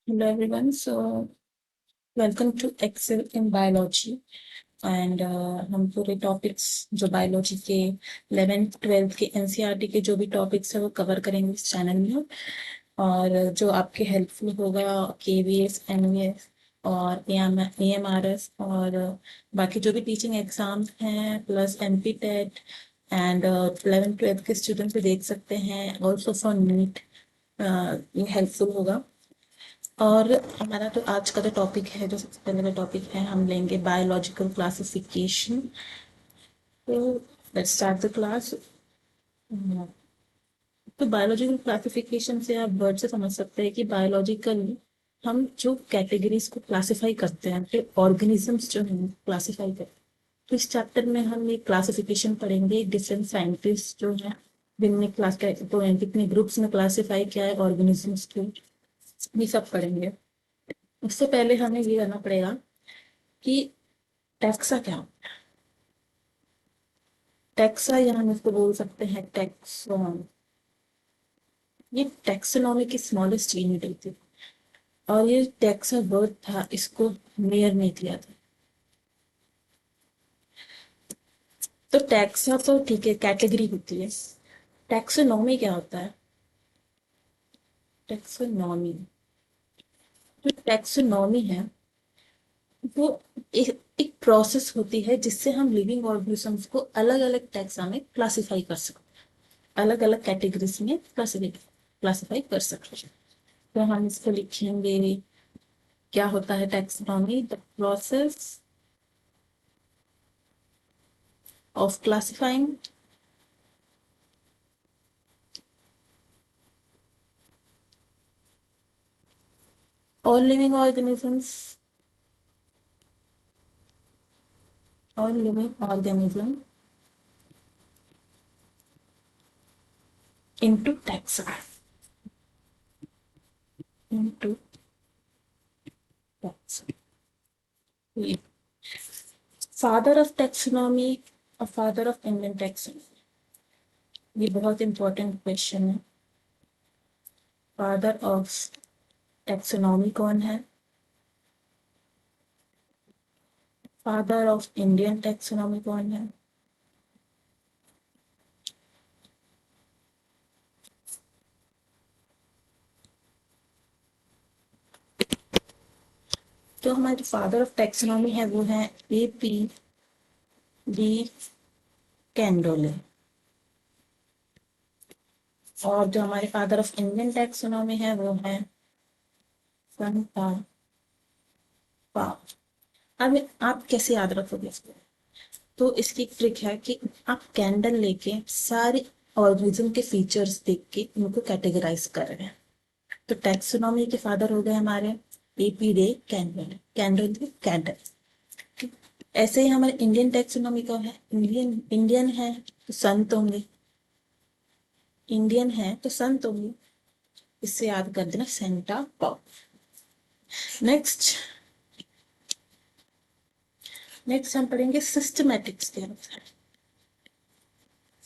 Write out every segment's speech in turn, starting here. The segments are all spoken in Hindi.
Hello everyone. Welcome to Excel in Biology and हम पूरे टॉपिक्स जो बायोलॉजी के 11th 12th के एनसीईआरटी के जो भी टॉपिक्स है वो कवर करेंगे इस चैनल में। और जो आपके हेल्पफुल होगा केवीएस एनवीएस और एएमआरएस और बाकी जो भी टीचिंग एग्जाम्स हैं plus MP TET and 11th 12th के स्टूडेंट्स भी देख सकते हैं। ऑल्सो फॉर नीट ये हेल्पफुल होगा। और हमारा तो आज का जो टॉपिक है, जो सबसे पहले का टॉपिक है, हम लेंगे बायोलॉजिकल क्लासिफिकेशन। तो लेट्स स्टार्ट द क्लास। तो बायोलॉजिकल क्लासिफिकेशन से आप वर्ड से समझ सकते हैं कि बायोलॉजिकल हम जो कैटेगरीज को क्लासिफाई करते हैं, फिर ऑर्गेनिजम्स जो हैं क्लासिफाई करते हैं। तो इस चैप्टर में हम ये क्लासिफिकेशन पढ़ेंगे, डिफरेंट साइंटिस्ट जो हैं जिनने क्लास तो कितने ग्रुप्स में क्लासिफाई किया है ऑर्गेनिजम्स को, ये सब पढ़ेंगे। उससे पहले हमें ये करना पड़ेगा कि टैक्सा क्या होता है। टैक्सा या हम इसको बोल सकते हैं टैक्सोन। ये टैक्सोनॉमी की स्मॉलेस्ट यूनिट होती है। और ये टैक्सा वर्ड था, इसको मेयर ने दिया था। तो टैक्सा तो ठीक है, कैटेगरी होती है। टैक्सोनॉमी क्या होता है? टैक्सोनॉमी, जो टैक्सोनॉमी है वो एक प्रोसेस होती है जिससे हम लिविंग ऑर्गेनिजम्स को अलग अलग टैक्सा में क्लासिफाई कर सकते हैं, अलग अलग कैटेगरीज में क्लासिफाई कर सकते हैं। तो हम इसको लिखेंगे, क्या होता है taxonomy? The process of classifying all living organisms, all living organism into taxa, into taxa. Father of taxonomy और फादर ऑफ इंडियन टैक्सोनॉमी, ये बहुत इंपॉर्टेंट क्वेश्चन है। फादर ऑफ टैक्सोनॉमी कौन है? फादर ऑफ इंडियन टैक्सोनॉमी कौन है? जो हमारे फादर ऑफ टैक्सोनॉमी है वो है A P D कैंडोले। और जो हमारे फादर ऑफ इंडियन टैक्सोनॉमी है वो है संता पाव। अब आप कैसे याद रखोगे इसको? तो इसकी एक ट्रिक है कि आप कैंडल लेके सारे ऑर्गेनिज्म के फीचर्स देख के उनको कैटेगराइज कर रहे हैं। तो टैक्सोनॉमी के फादर हो गए हमारे AP day candle, candle candle. ऐसे ही हमारे इंडियन टैक्सोनॉमी का है, इंडियन है तो संत होंगे, इंडियन है तो संत होंगे। इससे याद कर देना, सेंटा पॉप। नेक्स्ट नेक्स्ट हम पढ़ेंगे सिस्टमैटिक्स के अनुसार।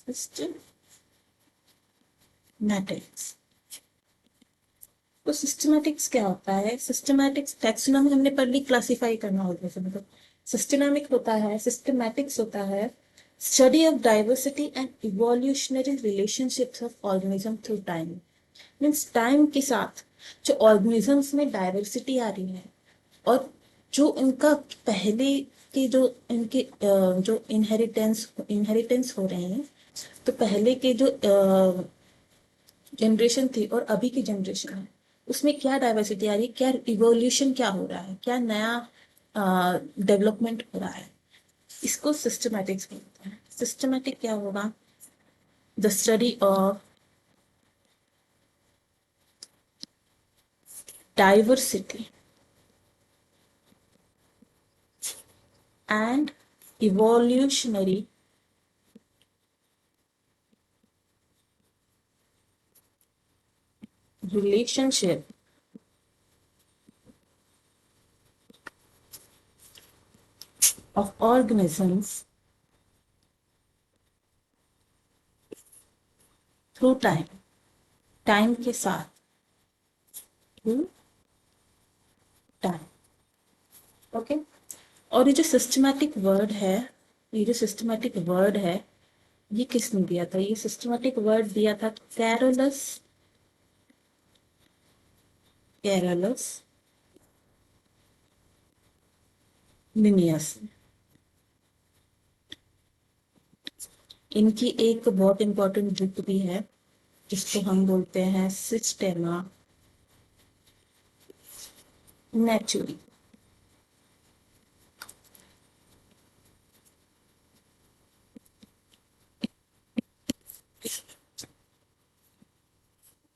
सिस्टमैटिक्स, तो सिस्टमैटिक्स क्या होता है? सिस्टमैटिक्स टैक्सोनॉमी हमने पढ़ ली, क्लासिफाई करना होता है मतलब। सिस्टमैटिक होता है, सिस्टमैटिक्स होता है study of diversity and evolutionary relationships of organism through time. Means time के साथ जो ऑर्गेनिजम्स में डाइवर्सिटी आ रही है और जो इनका पहले के जो इनके जो इनहेरिटेंस हो रहे हैं, तो पहले के जो जनरेशन थी और अभी की जनरेशन है, उसमें क्या डाइवर्सिटी आ रही है, क्या इवोल्यूशन क्या हो रहा है, क्या नया डेवलपमेंट हो रहा है, इसको सिस्टमैटिक्स बोलते हैं। सिस्टमैटिक क्या होगा? The study of diversity and evolutionary relationship of organisms through time, time के साथ, थ्रू टाइम। ओके, और ये जो सिस्टमैटिक वर्ड है, ये जो सिस्टमैटिक वर्ड है, ये किसने दिया था? ये सिस्टमैटिक वर्ड दिया था कैरोलस, कैरोलस लिनियस। इनकी एक बहुत इंपॉर्टेंट बुक भी है जिसको हम बोलते हैं सिस्टेमा नेचुरी।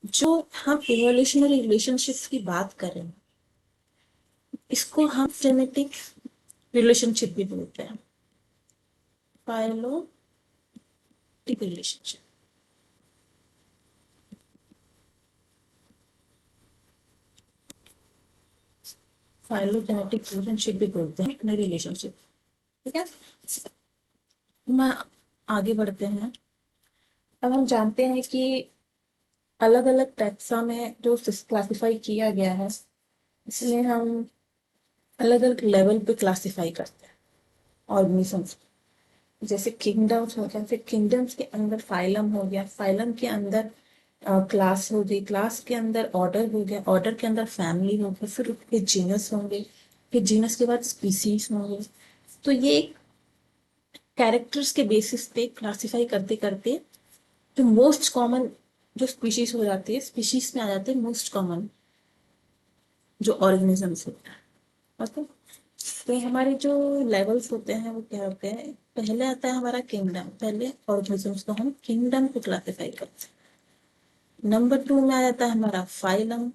जो हम इवोल्यूशनरी रिलेशनशिप्स की बात कर रहे हैं, इसको हम जेनेटिक रिलेशनशिप भी बोलते हैं, फाइलोटिक रिलेशनशिप। फाइलोजेनेटिक रिलेशनशिप भी बोलते हैं रिलेशनशिप। ठीक है, मैं आगे बढ़ते हैं। अब हम जानते हैं कि अलग अलग टैक्सा में जो क्लासिफाई किया गया है, इसमें हम अलग अलग लेवल पे क्लासिफाई करते हैं ऑर्गेनिजम्स। जैसे किंगडम्स हो गया, फिर किंगडम्स के अंदर फाइलम हो गया, फाइलम के अंदर क्लास हो गई, क्लास के अंदर ऑर्डर हो गया, ऑर्डर के अंदर फैमिली हो गया, फिर उसके जीनस होंगे, फिर जीनस के बाद स्पीसीज होंगे। तो ये कैरेक्टर्स के बेसिस पे क्लासिफाई करते करते जो मोस्ट कॉमन जो स्पीशीज हो जाती है, स्पीशीज में आ जाते हैं मोस्ट कॉमन जो ऑर्गेनिजम्स होते हैं। ओके, तो हमारे जो लेवल्स होते हैं वो क्या होते हैं? पहले आता है हमारा किंगडम, पहले ऑर्गेनिजम्स को हम किंगडम को क्लासिफाई करते हैं। नंबर 2 में आ जाता है हमारा फाइलम।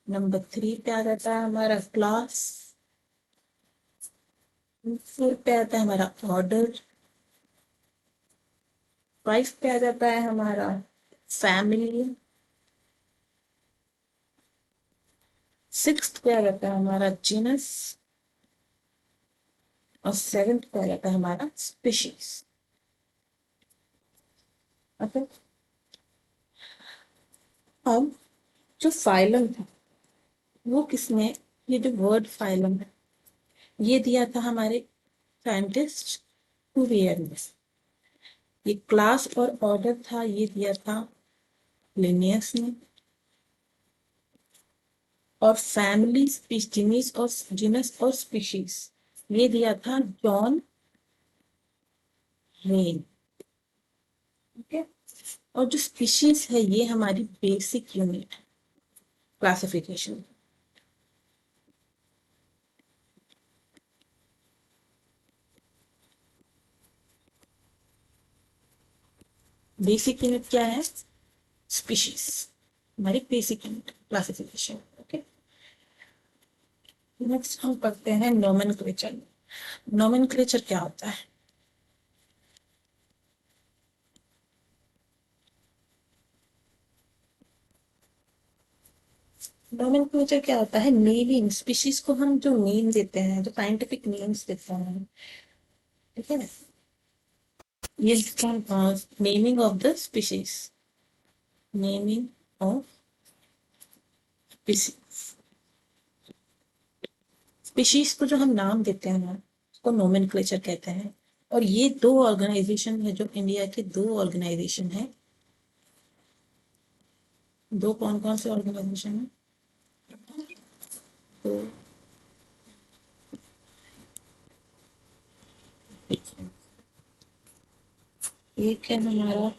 नंबर 3 पे आ जाता है हमारा क्लास। 4 पे आता है हमारा ऑर्डर। 5 पे आ जाता है हमारा फैमिली। 6 पे आ जाता है हमारा जीनस। और 7 पे आ जाता है हमारा स्पीशीज। ओके, अब जो फाइलम था वो किसने, ये जो वर्ड फाइलम है ये दिया था हमारे साइंटिस्ट कुवियर ने। ये क्लास और ऑर्डर था ये दिया था लिनियस ने। और फैमिली, जीनिस और जीनस और स्पीशीज ये दिया था जॉन रेन। ओके, और जो स्पीशीज है ये हमारी बेसिक यूनिट है क्लासिफिकेशन। बेसिक यूनिट क्या है? स्पीशीज, हमारी basic unit classification. Okay, next हम पढ़ते हैं नोमेनक्लेचर। नोमेनक्लेचर क्या होता है? नोमेनक्लेचर क्या होता है? नेमिंग, स्पीशीज को हम जो नेम देते हैं, जो साइंटिफिक नेम्स देते हैं, ठीक है ना, ये naming of the species, naming of species. Species को जो हम नाम देते हैं ना उसको नोमेनक्लेचर कहते हैं। और ये दो ऑर्गेनाइजेशन है, जो इंडिया के दो ऑर्गेनाइजेशन है। दो कौन कौन से ऑर्गेनाइजेशन है? तो एक है हमारा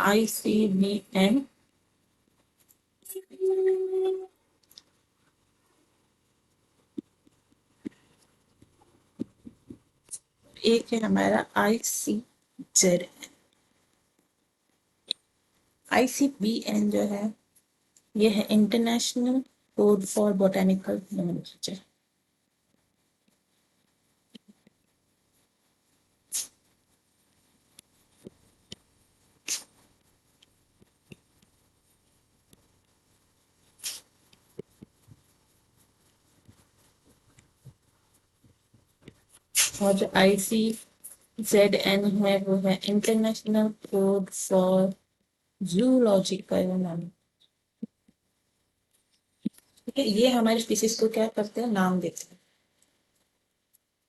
ICBM, एक है हमारा ICZ। ICBN जो है ये है international code for botanical nomenclature. और जो ICZN है वो है international code for zoological nomenclature. ठीक है, ये हमारे स्पीसीज को क्या करते हैं, नाम देते हैं।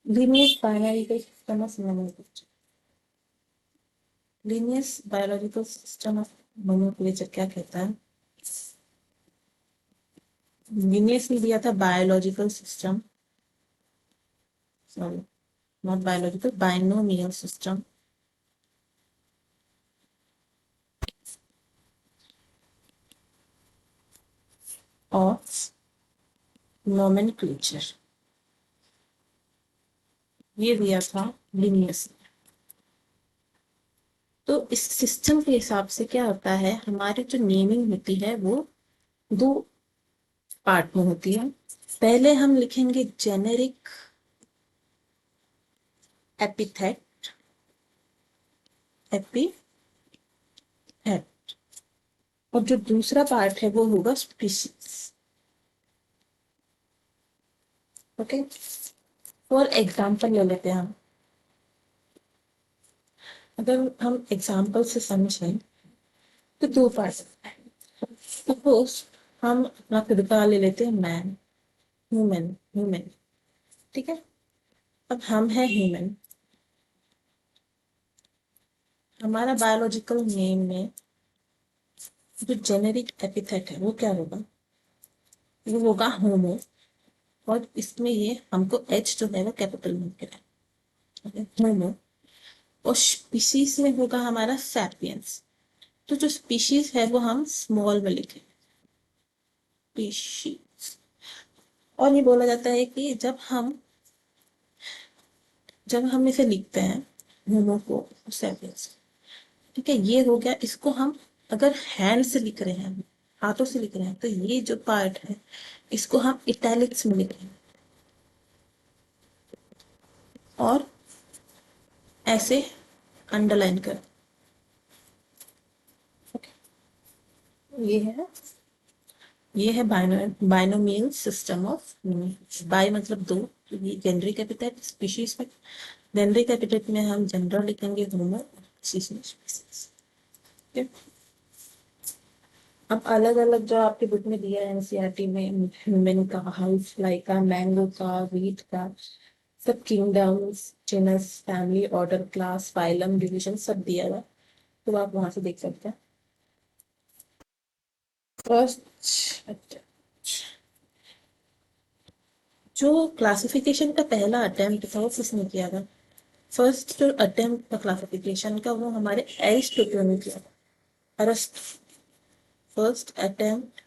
Linnaeus biological system of nomenclature, Linnaeus biological system of nomenclature क्या कहता है, लीनियस ने दिया था biological system, sorry not biological, binomial system of nomenclature, ये दिया था लीनियस। तो इस सिस्टम के हिसाब से क्या होता है, हमारी जो नेमिंग होती है वो दो पार्ट में होती है। पहले हम लिखेंगे जेनेरिक एपिथेट, एपिथेट, और जो दूसरा पार्ट है वो होगा स्पीशीज। ओके, फॉर एग्जाम्पल ले लेते हैं हम, अगर हम एग्जाम्पल से समझें तो दो पार्ट। सपोज हम अपना खुद का ले लेते हैं मैन, ह्यूमन, ह्यूमन, ठीक है। अब हम है ह्यूमन, हमारा बायोलॉजिकल नेम में जो जेनेरिक एपिथेट है वो क्या होगा, वो होगा होमो, और इसमें ये हमको एच जो है वो कैपिटल में है, होमो। और स्पीशीज में होगा हमारा सैपियंस, तो जो स्पीशीज है वो हम स्मॉल में लिखें, स्पीशीज। और ये बोला जाता है कि जब हम इसे लिखते हैं होमो को, सैपियंस, ठीक है, ये हो गया। इसको हम अगर हैंड से लिख रहे हैं, हाथों से लिख रहे हैं, तो ये जो पार्ट है इसको हम इटैलिक्स में लिखेंगे, और ऐसे अंडरलाइन कर, ये है, ये है बाइनोमियल सिस्टम ऑफ, बाय मतलब दो, जेनरिक एपिथेट स्पीशीज में, जेनरिक एपिथेट में हम जनरल लिखेंगे होमो, स्पीशीज। अब अलग अलग जो आपके बुक में दिया है एनसीईआरटी में, ह्यूमन का, हाउस फ्लाई का, मैंगो का, वीट का, सब kingdoms, genus, family, order, class, phylum, division सब दिया हुआ, तो आप वहां से देख सकते हैं। फर्स्ट जो क्लासिफिकेशन का पहला अटेम्प्ट था वो किसने किया था, फर्स्ट जो अटेम्प्ट था क्लासिफिकेशन का वो हमारे एरिस्टोटल ने किया था, अरस्त। फर्स्ट अटेम्प्ट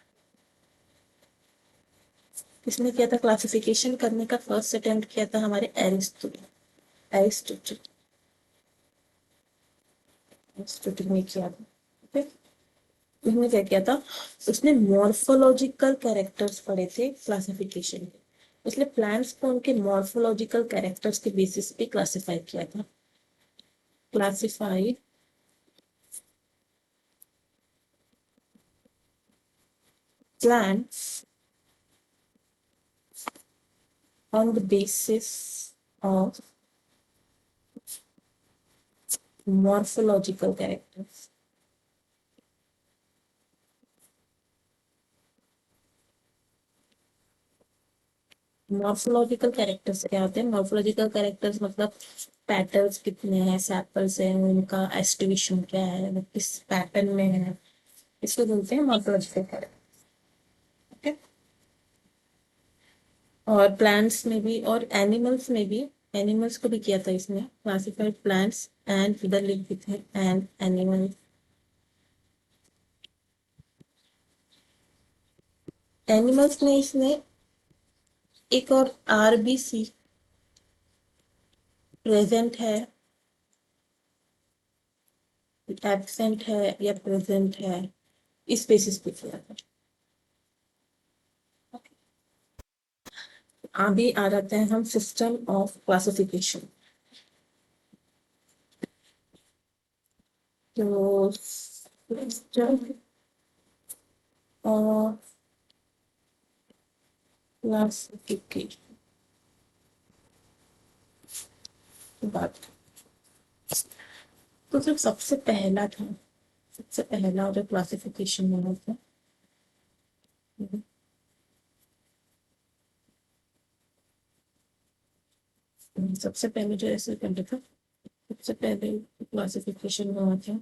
किसने किया था क्लासिफिकेशन करने का, फर्स्ट अटेम्प्ट किया था हमारे एरिस्टोटल, एरिस्टोटल, एरिस्टोटल ने किया था। ठीक है, उसने क्या किया था, उसने मॉर्फोलॉजिकल कैरेक्टर्स पढ़े थे क्लासिफिकेशन के, इसलिए प्लांट्स को उनके मॉर्फोलॉजिकल कैरेक्टर्स के बेसिस पे क्लासिफाई किया था, classified plants on the basis of morphological characters. Morphological characters क्या होते हैं, मॉर्फोलॉजिकल कैरेक्टर्स मतलब पैटर्न्स कितने हैं, सैपल्स हैं, उनका एस्टिवेशन क्या है, वो किस पैटर्न में है, इसको बोलते हैं मॉर्फोलॉजिकल कैरेक्टर। ओके, और प्लांट्स में भी और एनिमल्स में भी, एनिमल्स को भी किया था इसने, क्लासिफाइड प्लांट्स एंड इधर लिख देते हैं एंड एनिमल, एनिमल्स में इसने एक और आरबीसी प्रेजेंट है, एब्सेंट है या प्रेजेंट है, इस बेसिस पे किया था। अभी आ जाते हैं हम सिस्टम ऑफ क्लासिफिकेशन। तो सिस्टम ऑफ क्लासिफिकेशन की बात, तो जो सबसे पहला था, सबसे पहला जो क्लासिफिकेशन हुआ था सबसे पहले जो ऐसे करते थे, सबसे पहले क्लासिफिकेशन हुआ था।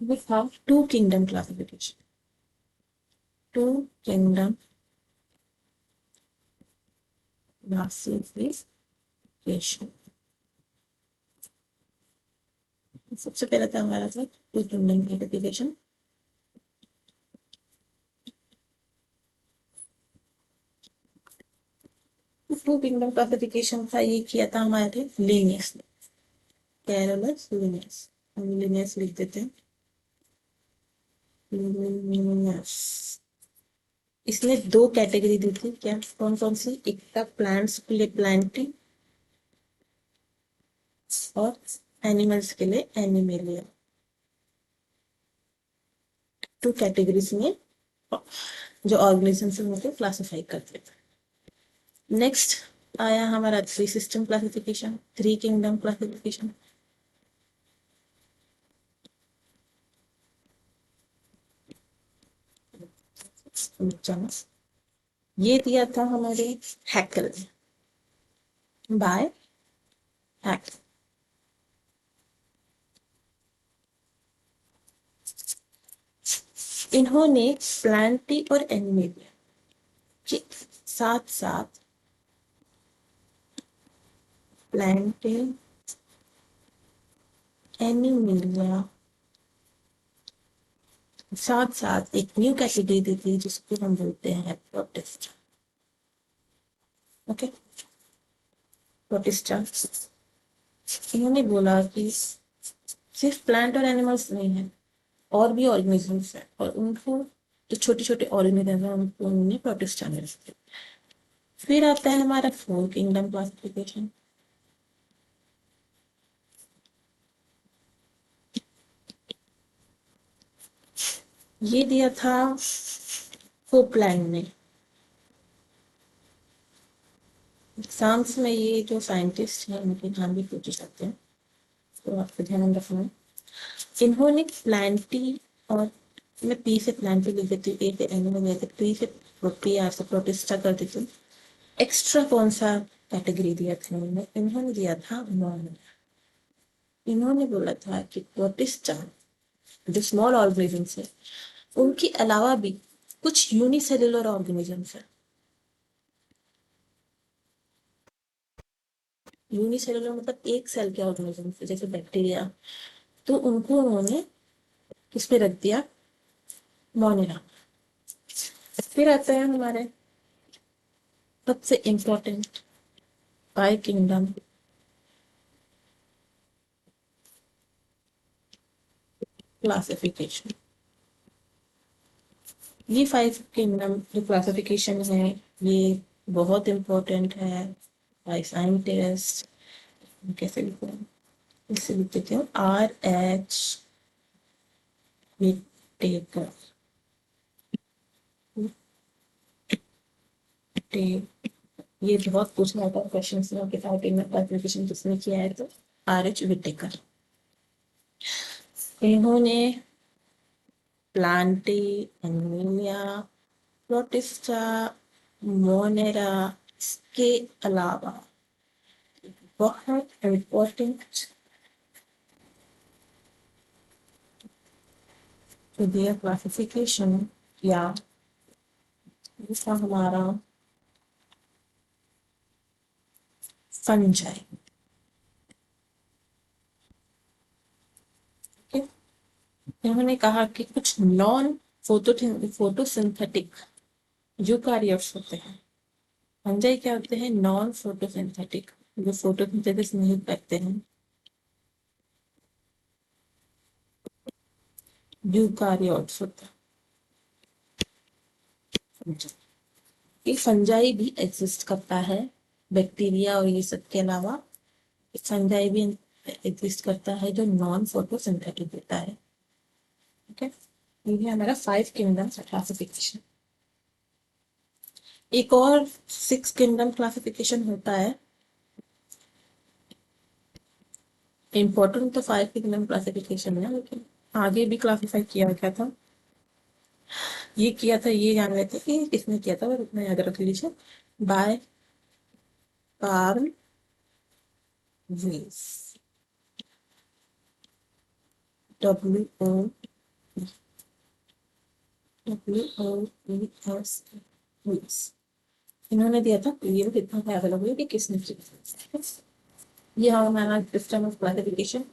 We have two kingdom classification. Two kingdom classification. सबसे पहला था हमारा था two kingdom classification. Two kingdom classification था, ये किया था हमारे लिनियस ने, कैरोलस लिनियस। हम लिनियस लिख देते हैं, लिनियस। इसने दो कैटेगरी दी थी, क्या कौन कौन सी? एक था प्लांट्स के लिए प्लांटिंग और एनिमल्स के लिए एनिमेलिया। टू कैटेगरीज में जो ऑर्गेनिजम्स है उनको क्लासिफाई करते थे। नेक्स्ट आया हमारा three system classification, three kingdom classification. ये दिया था हमारे हैकल बाय हैकल। इन्होंने प्लांटी और एनिमेलिया के साथ साथ प्लांटी एनिमेलिया साथ साथ एक न्यू कैटेगरी दी थी जिसको हम बोलते हैं प्रोटिस्टा। Okay, protista. इन्होंने बोला कि सिर्फ प्लांट और एनिमल्स नहीं है, और भी ऑर्गेनिजम्स है, और उनको जो छोटे छोटे ऑर्गेनिज्म है उनको उन्होंने प्रोटिस्टा में रखा। फिर आता है हमारा फोर किंगडम क्लासिफिकेशन। ये दिया था कोपलैंड ने। एग्जाम्स में ये जो साइंटिस्ट हैं उनके नाम भी पूछे जाते हैं, तो आपको ध्यान रखना है। इन्होंने प्लांटी और मैं पी से प्लांटी लिख देती हूँ, ए से एनिमल लिख देती, पी से पी आर से प्रोटिस्टा कर देती हूँ। एक्स्ट्रा कौन सा कैटेगरी दिया था इन्होंने? इन्होंने दिया था मोनोरा। इन्होंने बोला था कि प्रोटिस्टा जो स्मॉल ऑर्गेनिजम्स है उनके अलावा भी कुछ यूनिसेलुलर ऑर्गेनिजम्स है। यूनिसेलुलर मतलब एक सेल के ऑर्गेनिजम्स, जैसे बैक्टीरिया, तो उनको उन्होंने किस पे रख दिया? मोनेरा। फिर आता है हमारे सबसे इंपॉर्टेंट बाय किंगडम क्लासिफिकेशन। ये फाइव किंगडम जो क्लासिफिकेशन है ये बहुत इंपॉर्टेंट है बाय साइंटिस्ट। कैसे लिखते हैं? इससे लिख देते हो RH विटेकर। ये बहुत पूछना होता है क्वेश्चन में कि फाइव किंगडम क्लासिफिकेशन किसने किया है, तो RH विटेकर। इन्होंने प्लांटी, एनिमिलिया, प्रोटिस्टा, मोनेरा, इसके अलावा बहुत इम्पोर्टेंट जो दिया क्लासिफिकेशन या इसका हमारा फंजाई। इन्होंने कहा कि कुछ नॉन फोटोसिंथेटिक यूकारियोट्स होते हैं। फंजाई क्या होते हैं? नॉन फोटोसिंथेटिक, जो फोटोसिंथेसिस नहीं करते हैं, यूकारियोट्स होते हैं। ये फंजाई भी एग्जिस्ट करता है, बैक्टीरिया और ये सब के अलावा फंजाई भी एग्जिस्ट करता है जो नॉन फोटोसिंथेटिक होता है। ठीक है, ये हमारा फाइव किंगडम क्लासिफिकेशन। एक और सिक्स किंगडम क्लासिफिकेशन होता है, इम्पोर्टेंट तो फाइव किंगडम क्लासिफिकेशन है लेकिन आगे भी क्लासिफाई किया गया था। ये किया था, ये जान रहे थे कि किसने किया था, और इतना याद रख लीजिए। बाय कार्ल वीस, WO WOES, वीस। इन्होंने दिया था। ये भी कितना याद रखोगे कि किसने किया। ये हमारा सिस्टम ऑफ क्लासिफिकेशन।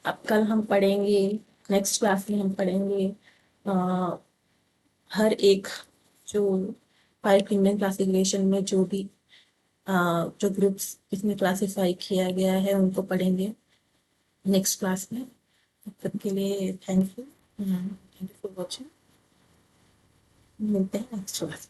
अब कल हम पढ़ेंगे, नेक्स्ट क्लास में हम पढ़ेंगे हर एक जो 5 किंगडम क्लासिफिकेशन में जो भी जो ग्रुप्स इसमें क्लासिफाई किया गया है उनको पढ़ेंगे नेक्स्ट क्लास में। तब तक के लिए थैंक यू फॉर वॉचिंग। मिलते हैं नेक्स्ट क्लास।